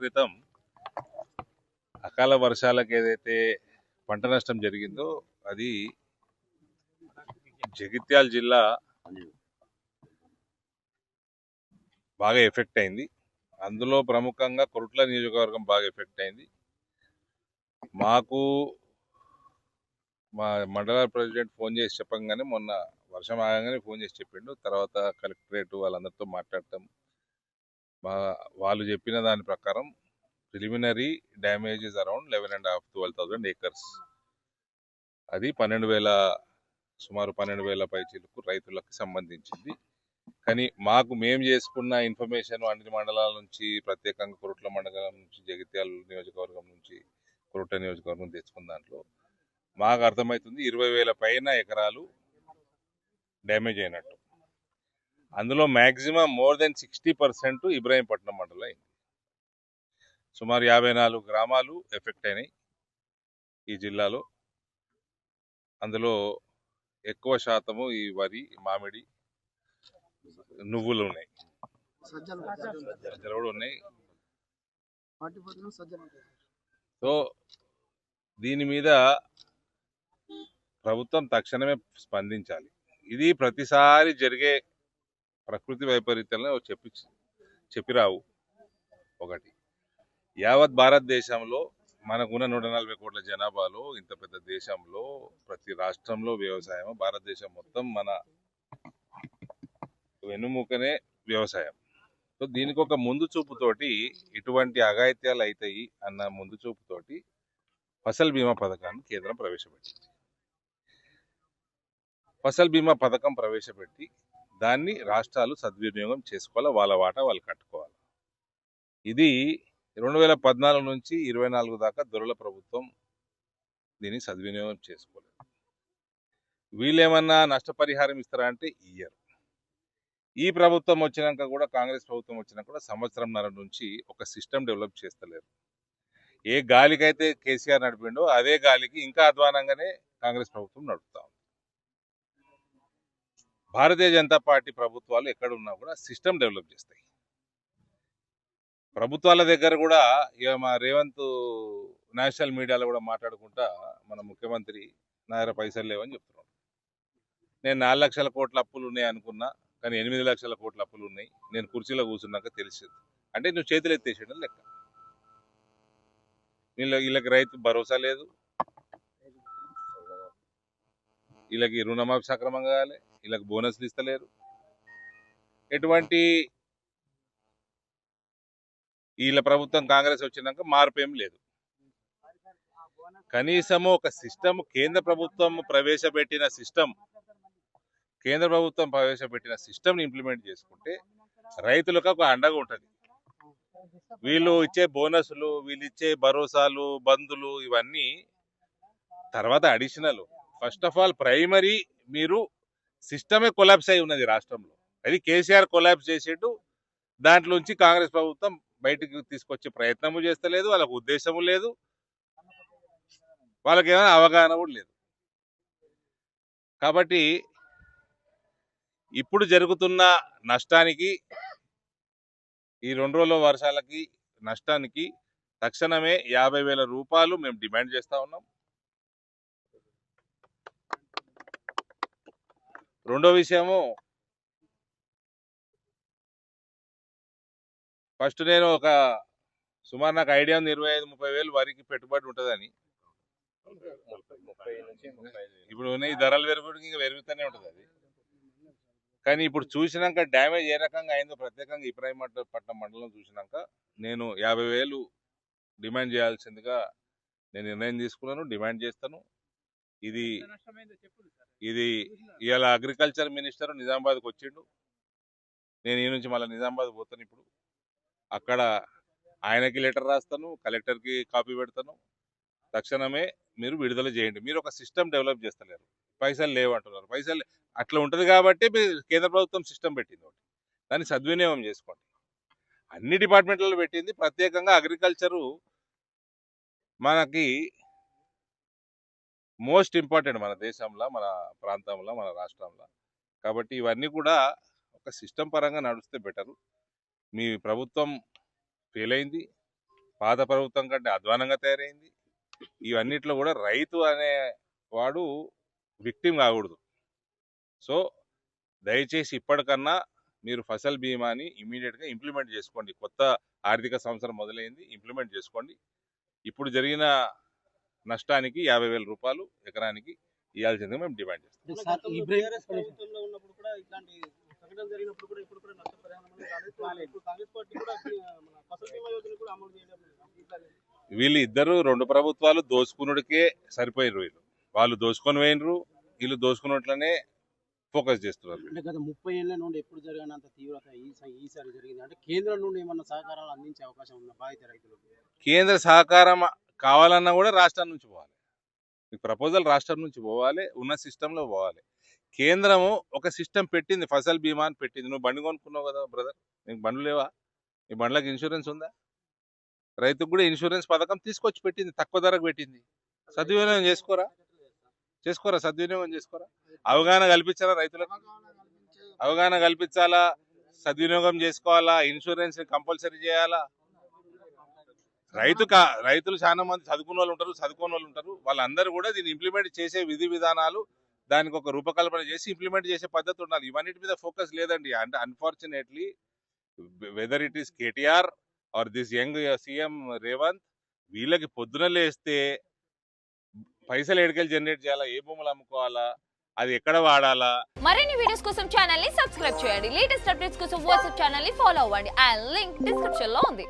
క్రితం అకాల వర్షాలకు ఏదైతే పంట నష్టం జరిగిందో అది జగిత్యాల జిల్లా బాగా ఎఫెక్ట్ అయింది. అందులో ప్రముఖంగా కొరుట్ల నియోజకవర్గం బాగా ఎఫెక్ట్ అయింది. మాకు మా మండల ప్రెసిడెంట్ ఫోన్ చేసి చెప్పంగానే మొన్న వర్షం ఆగగానే ఫోన్ చేసి చెప్పిండు. తర్వాత కలెక్టరేట్ వాళ్ళందరితో మాట్లాడటం, వాళ్ళు చెప్పిన దాని ప్రకారం ప్రిలిమినరీ డ్యామేజెస్ అరౌండ్ 11,500-12,000 acres. అది సుమారు 12,000 పైచీలకు రైతులకు సంబంధించింది. కానీ మేము చేసుకున్న ఇన్ఫర్మేషన్ అన్ని మండలాల నుంచి, ప్రత్యేకంగా కొరుట్ల మండలం నుంచి, జగిత్యాల నియోజకవర్గం నుంచి, కొరుట్ల నియోజకవర్గం తెచ్చుకున్న దాంట్లో మాకు అర్థమవుతుంది 20,000 పైన ఎకరాలు డ్యామేజ్ అయినట్టు. అందులో మ్యాక్సిమం మోర్ దెన్ 60% ఇబ్రాహీంపట్నం మండలం అయింది. సుమారు 54 గ్రామాలు ఎఫెక్ట్ అయినాయి ఈ జిల్లాలో. అందులో ఎక్కువ శాతము ఈ వరి, మామిడి, నువ్వులు ఉన్నాయి, సజ్జలు కూడా ఉన్నాయి. సో దీని మీద ప్రభుత్వం తక్షణమే స్పందించాలి. ఇది ప్రతిసారి జరిగే ప్రకృతి వైపరీత్యాలను చెప్పిరావు. ఒకటి, యావత్ భారతదేశంలో మనకున్న 140 కోట్ల జనాభాలో, ఇంత పెద్ద దేశంలో ప్రతి రాష్ట్రంలో వ్యవసాయం, భారతదేశం మొత్తం మన వెన్నుముకనే వ్యవసాయం. సో దీనికి ఒక ముందు చూపుతోటి ఇటువంటి అఘాయిత్యాలు అవుతాయి అన్న ముందు చూపుతోటి ఫసల్ బీమా పథకాన్ని కేంద్రం ప్రవేశపెట్టింది. ఫసల్ బీమా పథకం ప్రవేశపెట్టి దాన్ని రాష్ట్రాలు సద్వినియోగం చేసుకోవాలి, వాళ్ళ వాటా వాళ్ళు కట్టుకోవాలి. ఇది 2014 నుంచి 24 దాకా దొరల ప్రభుత్వం దీన్ని సద్వినియోగం చేసుకోలేదు. వీళ్ళేమన్నా నష్టపరిహారం ఇస్తారా అంటే ఇయ్యరు. ఈ ప్రభుత్వం వచ్చినాక కూడా, కాంగ్రెస్ ప్రభుత్వం వచ్చినాక కూడా సంవత్సరంన్నర నుంచి ఒక సిస్టమ్ డెవలప్ చేస్తలేరు. ఏ గాలికైతే కేసీఆర్ నడిపిండో అదే గాలికి ఇంకా అధ్వానంగానే కాంగ్రెస్ ప్రభుత్వం నడుపుతా ఉంది. భారతీయ జనతా పార్టీ ప్రభుత్వాలు ఎక్కడున్నా కూడా సిస్టమ్ డెవలప్ చేస్తాయి. ప్రభుత్వాల దగ్గర కూడా ఇక మా రేవంత్ నేషనల్ మీడియాలో కూడా మాట్లాడుకుంటా మన ముఖ్యమంత్రి నా దగ్గర పైసలు లేవని చెప్తున్నాడు. నేను 4 లక్షల కోట్ల అప్పులు ఉన్నాయి అనుకున్నా, కానీ 8 లక్షల కోట్ల అప్పులు ఉన్నాయి. నేను కుర్చీలో కూర్చున్నాక తెలిసింది. అంటే నువ్వు చేతులు ఎత్తేసేయడం లెక్క. వీళ్ళకి రైతు భరోసా లేదు, వీళ్ళకి రుణమాఫీ సక్రమంగా కాలే, వీళ్ళకి బోనస్లు ఇస్తలేరు. ఎటువంటి వీళ్ళ ప్రభుత్వం కాంగ్రెస్ వచ్చినాక మార్పు ఏం లేదు. కనీసము ఒక సిస్టమ్, కేంద్ర ప్రభుత్వం ప్రవేశపెట్టిన సిస్టమ్ ఇంప్లిమెంట్ చేసుకుంటే రైతులకు ఒక అండగా ఉంటుంది. వీళ్ళు ఇచ్చే బోనస్లు, వీళ్ళు ఇచ్చే భరోసాలు, బంధులు ఇవన్నీ తర్వాత additional. First of all primary మీరు సిస్టమే కొలాప్స్ అయి ఉన్నది రాష్ట్రంలో. అది కేసీఆర్ కొలాప్స్ చేసేట్టు. దాంట్లోంచి కాంగ్రెస్ ప్రభుత్వం బయటకు తీసుకొచ్చే ప్రయత్నము చేస్తలేదు, వాళ్ళకు ఉద్దేశము లేదు, వాళ్ళకి ఏమైనా అవగాహన కూడా లేదు. కాబట్టి ఇప్పుడు జరుగుతున్న నష్టానికి, ఈ 2 రోజుల వర్షాలకి నష్టానికి తక్షణమే 50,000 రూపాయలు మేము డిమాండ్ చేస్తా ఉన్నాం. రెండో విషయము, ఫస్ట్ నేను సుమారు నాకు ఐడియా ఉంది 25-30 వేలు వరికి పెట్టుబడి ఉంటుందని. ఇప్పుడు ఈ ధరలు పెరుగుడికి ఇంకా పెరుగుతూనే ఉంటుంది అది. కానీ ఇప్పుడు చూసినాక డ్యామేజ్ ఏ రకంగా అయిందో, ప్రత్యేకంగా ఇబ్రాహీంపట్నం మండలం చూసినాక నేను 50,000 డిమాండ్ చేయాల్సిందిగా నేను నిర్ణయం తీసుకున్నాను, డిమాండ్ చేస్తాను. ఇది ఇవాళ అగ్రికల్చర్ మినిస్టర్ నిజామాబాద్కి వచ్చిండు. నేను ఈ నుంచి మళ్ళీ నిజామాబాద్ పోతాను. ఇప్పుడు అక్కడ ఆయనకి లెటర్ రాస్తాను, కలెక్టర్కి కాపీ పెడతాను. తక్షణమే మీరు విడుదల చేయండి. మీరు ఒక సిస్టమ్ డెవలప్ చేస్తలేరు, పైసలు లేవంటున్నారు. పైసలు అట్లా ఉంటుంది కాబట్టి కేంద్ర ప్రభుత్వం సిస్టమ్ పెట్టింది, దాన్ని సద్వినియోగం చేసుకోండి. అన్ని డిపార్ట్మెంట్లలో పెట్టింది, ప్రత్యేకంగా అగ్రికల్చరు మనకి మోస్ట్ ఇంపార్టెంట్ మన దేశంలో, మన ప్రాంతంలో, మన రాష్ట్రంలో. కాబట్టి ఇవన్నీ కూడా ఒక సిస్టమ్ పరంగా నడిస్తే బెటరు. మీ ప్రభుత్వం ఫెయిల్ అయింది, పాత ప్రభుత్వం కంటే అధ్వానంగా తయారైంది. ఇవన్నిట్లో కూడా రైతు అనే వాడు విక్టిమ్ కాకూడదు. సో దయచేసి ఇప్పటికన్నా మీరు ఫసల్ బీమాని ఇమీడియట్గా ఇంప్లిమెంట్ చేసుకోండి. కొత్త ఆర్థిక సంవత్సరం మొదలైంది, ఇంప్లిమెంట్ చేసుకోండి. ఇప్పుడు జరిగిన నష్టానికి 50,000 రూపాయలు ఎకరానికి ఇవ్వాల్సిందిగా మేము డిమాండ్ చేస్తాం. అంటే సార్ ఈ టీఆర్ఎస్ ప్రభుత్వంలో ఉన్నప్పుడు కూడా ఇట్లాంటి సంఘటన జరిగినప్పుడు కూడా ఇప్పుడు కూడా నష్టపరిహారం అనేది రాలేదు. ఇప్పుడు కాంగ్రెస్ పార్టీ కూడా మన ఫసల్ బీమా యోజన కూడా అమలు చేయడం లేదు. వీళ్ళు ఇద్దరు 2 ప్రభుత్వాలు దోచుకున్నడికే సరిపోయినరు. వాళ్ళు దోచుకొని పోయినరు, వీళ్ళు దోచుకున్నట్లనే ఫోకస్ చేస్తున్నారు. అంటే గత 30 ఏళ్ల నుండి ఎప్పుడు జరగనంత తీవ్రత ఈసారి జరిగింది. అంటే కేంద్రం నుండి ఏమన్నా సహకారాలు అందించే అవకాశం ఉందా బాధిత రైతులకు? కేంద్ర సహకారం కావాలన్నా కూడా రాష్ట్రం నుంచి పోవాలి. మీకు ప్రపోజల్ రాష్ట్రం నుంచి పోవాలి, ఉన్న సిస్టంలో పోవాలి. కేంద్రము ఒక సిస్టమ్ పెట్టింది, ఫసల్ బీమా అని పెట్టింది. నువ్వు బండి కొనుక్కున్నావు కదా బ్రదర్, నీకు బండ్లు లేవా? ఈ బండ్లకు ఇన్సూరెన్స్ ఉందా? రైతుకు కూడా ఇన్సూరెన్స్ పథకం తీసుకొచ్చి పెట్టింది, తక్కువ ధరకు పెట్టింది. సద్వినియోగం చేసుకోరా, సద్వినియోగం చేసుకోరా. అవగాహన కల్పించాలా రైతులకు? అవగాహన కల్పించాలా, సద్వినియోగం చేసుకోవాలా, ఇన్సూరెన్స్ కంపల్సరీ చేయాలా. రైతులు చాలా మంది చదువుకున్న వాళ్ళు ఉంటారు, చదువుకోని వాళ్ళు ఉంటారు. వాళ్ళందరూ కూడా దీన్ని ఇంప్లిమెంట్ చేసే విధి విధానాలు, దానికి ఒక రూపకల్పన చేసి ఇంప్లిమెంట్ చేసే పద్ధతి ఉండాలి. ఇవన్నిటి మీద ఫోకస్ లేదండి. అంటే unfortunately whether it is KTR or this young CM Revanth, వీళ్ళకి పొద్దున లేస్తే పైసలు ఎడికెళ్ళి జనరేట్ చేయాలా, ఏ భూములు అమ్ముకోవాలా, అది ఎక్కడ వాడాలా. మరిన్ని వీడియోస్ కోసం ఛానల్ ని సబ్స్క్రైబ్ చేయండి. లేటెస్ట్ అప్డేట్స్ కోసం వాట్సాప్ ఛానల్ ని ఫాలో అవ్వండి. అండ్ లింక్ డిస్క్రిప్షన్ లో ఉంది.